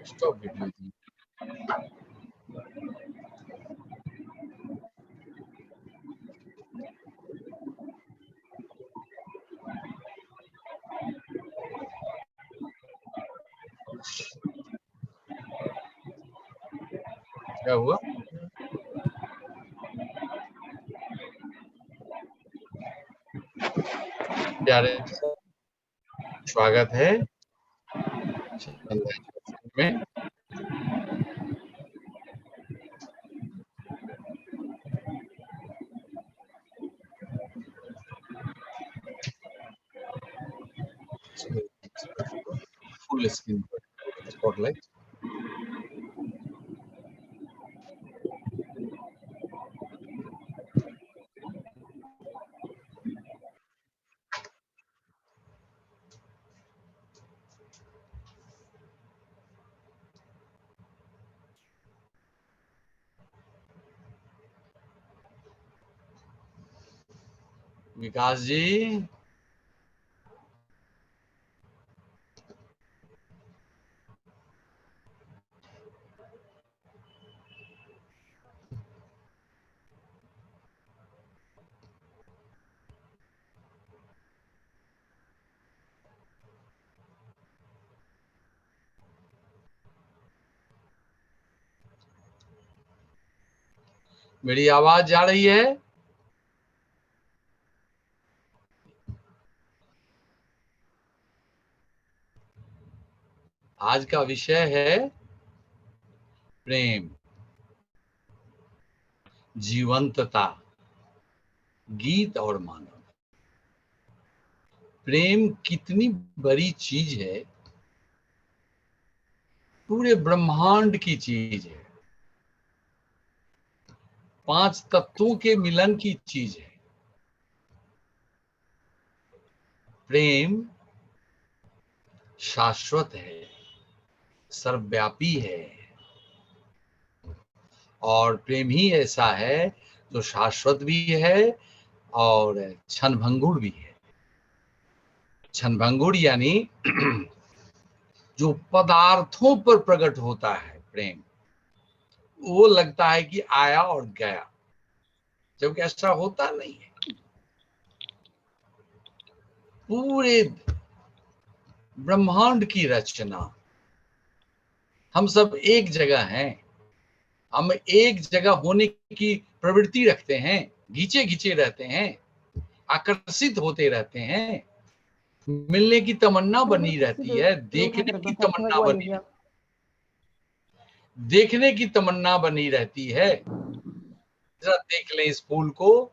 Stop video. क्या हुआ? प्यारे स्वागत है में। Full screen spotlight. Vikas ji, मेरी आवाज जा रही है? आज का विषय है प्रेम, जीवंतता, गीत और मानव। प्रेम कितनी बड़ी चीज है, पूरे ब्रह्मांड की चीज है, 5 तत्वों के मिलन की चीज है। प्रेम शाश्वत है, सर्वव्यापी है, और प्रेम ही ऐसा है जो शाश्वत भी है और क्षणभंगुर भी है। क्षणभंगुर यानी जो पदार्थों पर प्रकट होता है प्रेम, वो लगता है कि आया और गया, जबकि ऐसा होता नहीं है। पूरे ब्रह्मांड की रचना, हम सब एक जगह हैं, हम एक जगह होने की प्रवृत्ति रखते हैं, घिंचे घिंचे रहते हैं, आकर्षित होते रहते हैं, मिलने की तमन्ना बनी रहती है, देखने की तमन्ना बनी, देखने की तमन्ना बनी रहती है। जरा देख लें इस फूल को,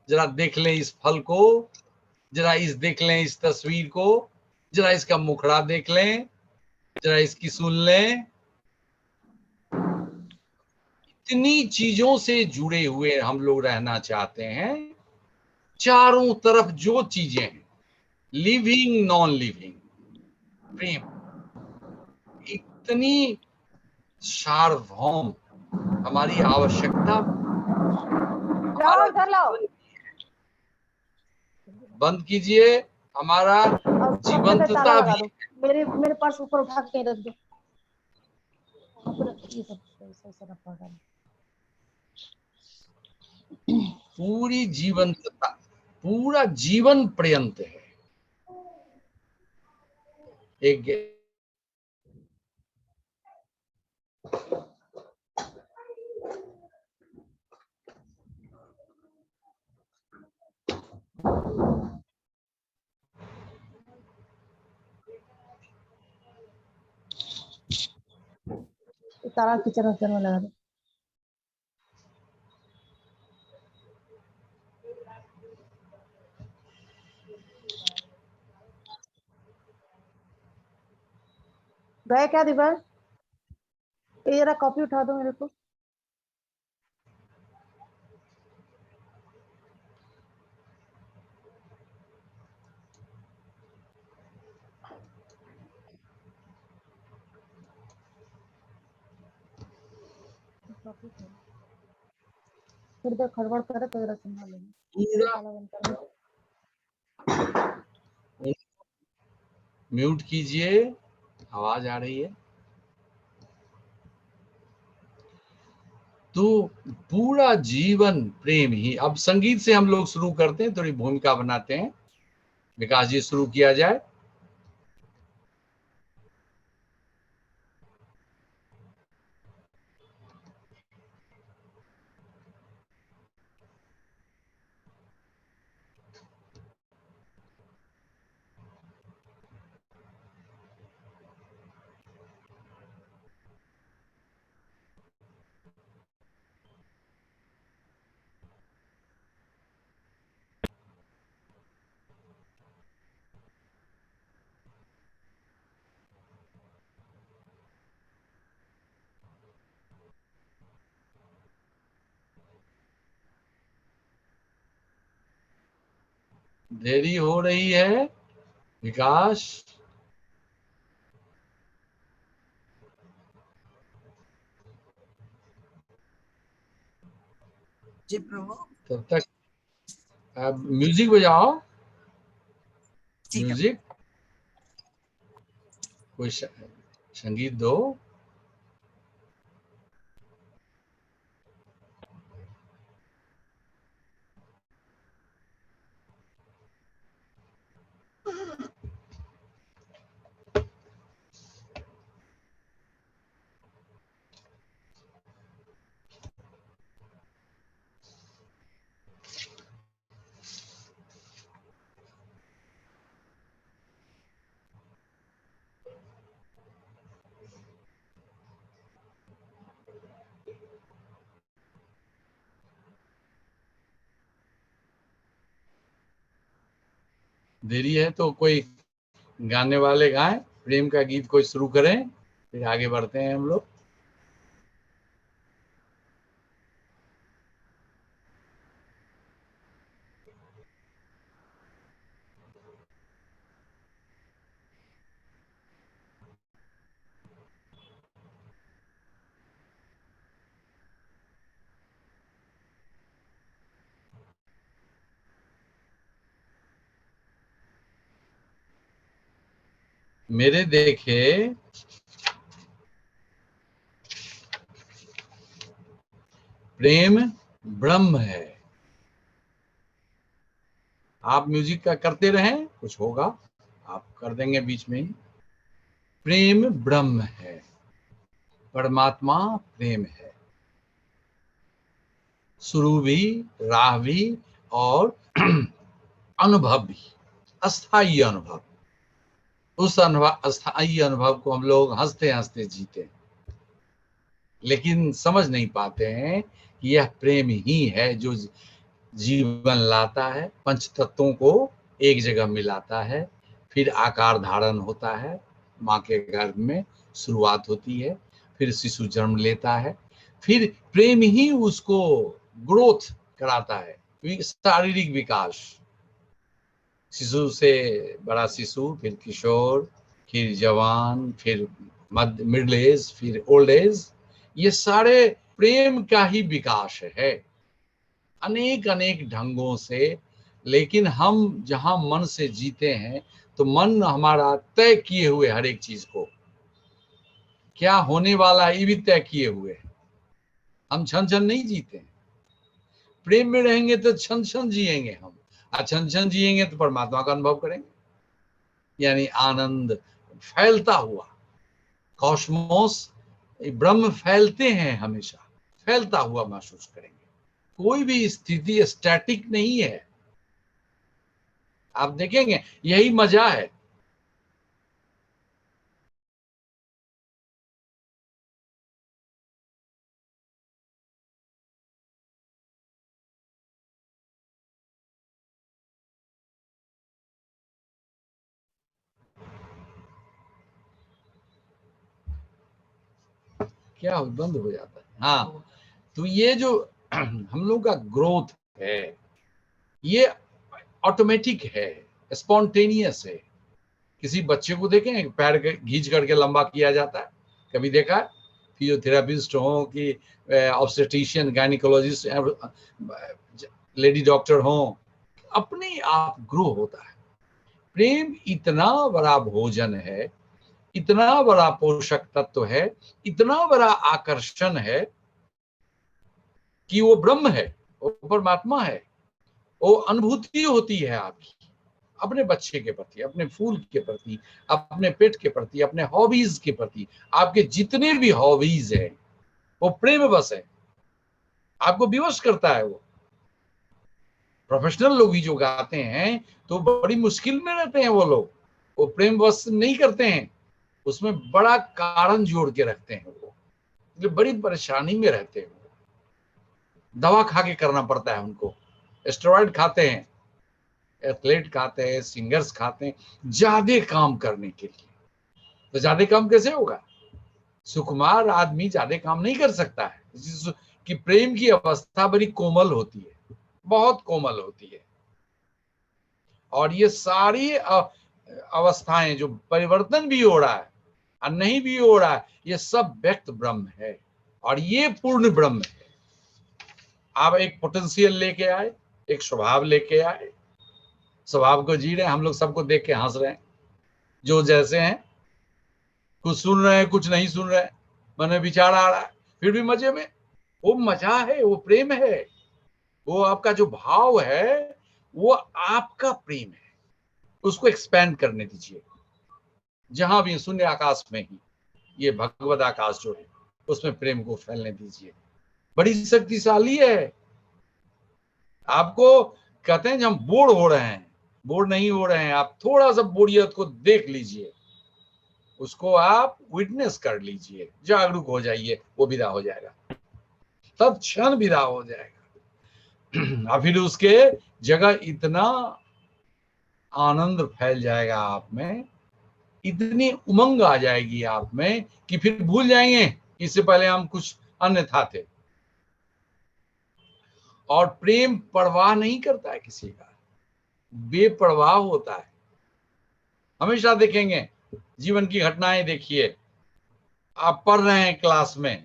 जरा देख लें इस फल को, जरा देख लें इस तस्वीर को, जरा इसका मुखड़ा देख लें, जरा इसकी सुन लें। इतनी चीजों से जुड़े हुए हम लोग रहना चाहते हैं। चारों तरफ जो चीजें हैं, लिविंग नॉन लिविंग, प्रेम इतनी सार्वभौम, हमारी आवश्यकता, हमारा जीवन। बंद कीजिए, हमारा जीवंतता भी। मेरे पर्स ऊपर उठा के रख दो। पूरी जीवंतता, पूरा जीवन पर्यंत है। एक तारा किचन में लगा दो। गए क्या दिवस? ये जरा कॉपी उठा दो मेरे को। फिर तो खड़बड़ करे तो जरा संभाल लेंगे। म्यूट कीजिए, आवाज आ रही है। तो पूरा जीवन प्रेम ही। अब संगीत से हम लोग शुरू करते हैं, थोड़ी भूमिका बनाते हैं। विकास जी, शुरू किया जाए। देरी हो रही है विकास। जी प्रभु। तब तक म्यूजिक बजाओ। म्यूजिक, कोई संगीत दो। देरी है तो कोई गाने वाले गाएं, प्रेम का गीत कोई शुरू करें, फिर आगे बढ़ते हैं हम लोग। मेरे देखे प्रेम ब्रह्म है। आप म्यूजिक का करते रहें, कुछ होगा आप कर देंगे बीच में ही। प्रेम ब्रह्म है, परमात्मा प्रेम है। शुरू भी, राह भी, और अनुभव भी, अस्थाई अनुभव। उस अनुभव, अस्थाई अनुभव को हम लोग हंसते हंसते जीते हैं, लेकिन समझ नहीं पाते हैं कि यह प्रेम ही है जो जीवन लाता है, पंच तत्वों को एक जगह मिलाता है, फिर आकार धारण होता है, माँ के गर्भ में शुरुआत होती है, फिर शिशु जन्म लेता है, फिर प्रेम ही उसको ग्रोथ कराता है, शारीरिक विकास। शिशु से बड़ा शिशु, फिर किशोर, फिर जवान, फिर मध्य, मिडिल एज, फिर ओल्ड एज। ये सारे प्रेम का ही विकास है, अनेक अनेक ढंगों से। लेकिन हम जहां मन से जीते हैं, तो मन हमारा तय किए हुए हर एक चीज को, क्या होने वाला है ये भी तय किए हुए है। हम क्षण क्षण नहीं जीते हैं। प्रेम में रहेंगे तो क्षण क्षण जिएंगे हम, और क्षण क्षण जिएंगे तो परमात्मा का अनुभव करेंगे, यानी आनंद फैलता हुआ। कॉस्मोस, ब्रह्म फैलते हैं, हमेशा फैलता हुआ महसूस करेंगे। कोई भी स्थिति स्टैटिक नहीं है। आप देखेंगे यही मजा है। क्या बंद हो जाता है? हाँ, तो ये जो हम लोग का ग्रोथ है, ये ऑटोमेटिक है, स्पॉन्टेनियस है। किसी बच्चे को देखें, पैर घींच करके लंबा किया जाता है, कभी देखा है? फिजियोथेरापिस्ट हो कि ऑब्स्टेट्रिशियन, गायनिकोलॉजिस्ट, लेडी डॉक्टर हो, अपने आप ग्रो होता है। प्रेम इतना बड़ा भोजन है, इतना बड़ा पोषक तत्व है, इतना बड़ा आकर्षण है कि वो ब्रह्म है, वो परमात्मा है। वो अनुभूति होती है आपकी अपने बच्चे के प्रति, अपने फूल के प्रति, अपने पेट के प्रति, अपने हॉबीज के प्रति। आपके जितने भी हॉबीज है वो प्रेम बस है, आपको विवश करता है। वो प्रोफेशनल लोग भी जो गाते हैं तो बड़ी मुश्किल में रहते हैं वो लोग, वो प्रेम बस नहीं करते हैं, उसमें बड़ा कारण जोड़ के रखते हैं। वो बड़ी परेशानी में रहते हैं, दवा खा के करना पड़ता है उनको, स्टेरॉइड खाते हैं, एथलीट खाते हैं, सिंगर्स खाते हैं, ज्यादा काम करने के लिए। तो ज्यादा काम कैसे होगा? सुकुमार आदमी ज्यादा काम नहीं कर सकता है, कि प्रेम की अवस्था बड़ी कोमल होती है, बहुत कोमल होती है। और ये सारी अवस्थाएं जो परिवर्तन भी हो रहा है और नहीं भी हो रहा है, ये सब व्यक्त ब्रह्म है, और ये पूर्ण ब्रह्म है। आप एक पोटेंशियल लेके आए, एक स्वभाव लेके आए, स्वभाव को जी रहे हैं। हम लोग सबको देख के हंस रहे हैं, जो जैसे हैं, कुछ सुन रहे हैं, कुछ नहीं सुन रहे हैं, मन में विचार आ रहा है, फिर भी मजे में। वो मजा है, वो प्रेम है, वो आपका जो भाव है वो आपका प्रेम है। उसको एक्सपैंड करने दीजिए, जहां भी शून्य आकाश में ही ये भगवत आकाश जो है उसमें प्रेम को फैलने दीजिए। बड़ी शक्तिशाली है। आपको कहते हैं जब हम बोर हो रहे हैं, बोर नहीं हो रहे हैं, आप थोड़ा सा बोरियत को देख लीजिए, उसको आप विटनेस कर लीजिए, जागरूक हो जाइए, वो विदा हो जाएगा, तब क्षण विदा हो जाएगा। और फिर उसके जगह इतना आनंद फैल जाएगा आप में, इतनी उमंग आ जाएगी आप में कि फिर भूल जाएंगे इससे पहले हम कुछ अन्य था थे। और प्रेम परवाह नहीं करता है किसी का, बेपरवाह होता है। हमेशा देखेंगे, जीवन की घटनाएं देखिए, आप पढ़ रहे हैं क्लास में,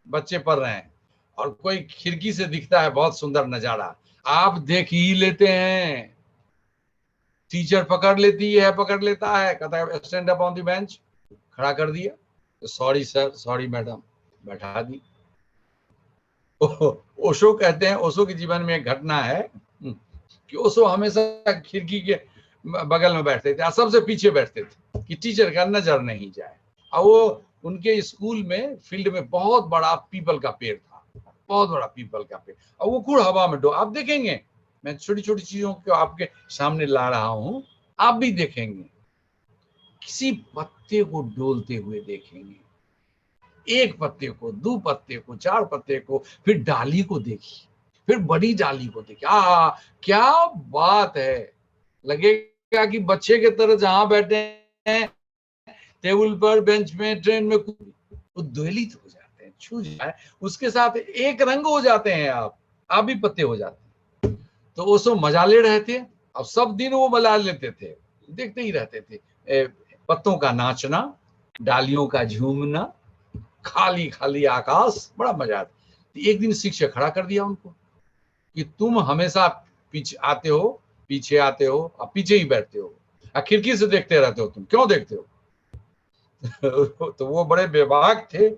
बच्चे पढ़ रहे हैं और कोई खिड़की से दिखता है बहुत सुंदर नजारा, आप देख ही लेते हैं। टीचर पकड़ लेता है, कहता है stand up on the bench, खड़ा कर दिया, तो सॉरी सर, सॉरी मैडम, बैठा दी। ओशो कहते हैं, ओशो के जीवन में एक घटना है कि ओशो हमेशा खिड़की के बगल में बैठते थे, सबसे पीछे बैठते थे कि टीचर का नजर नहीं जाए। और वो उनके स्कूल में फील्ड में बहुत बड़ा पीपल का पेड़ था, बहुत बड़ा पीपल का पेड़, और वो खुद हवा में आप देखेंगे, मैं छोटी छोटी चीजों को आपके सामने ला रहा हूं, आप भी देखेंगे, किसी पत्ते को डोलते हुए देखेंगे, एक पत्ते को, दो पत्ते को, चार पत्ते को, फिर डाली को देखिए, फिर बड़ी डाली को देखिए। क्या बात है, लगेगा कि बच्चे के तरह जहां बैठे हैं टेबल पर, बेंच में, ट्रेन में, उद्वेलित हो जाते हैं, छू जाए उसके साथ एक रंग हो जाते हैं, आप भी पत्ते हो जाते हैं। तो वो सब मजा ले रहे थे, अब सब दिन वो मजा लेते थे, देखते ही रहते थे, पत्तों का नाचना, डालियों का झूमना, खाली खाली आकाश, बड़ा मजा आता। एक दिन शिक्षक खड़ा कर दिया उनको कि तुम हमेशा पीछे आते हो, पीछे आते हो और पीछे ही बैठते हो, खिड़की से देखते रहते हो, तुम क्यों देखते हो? तो वो बड़े बेबाक थे,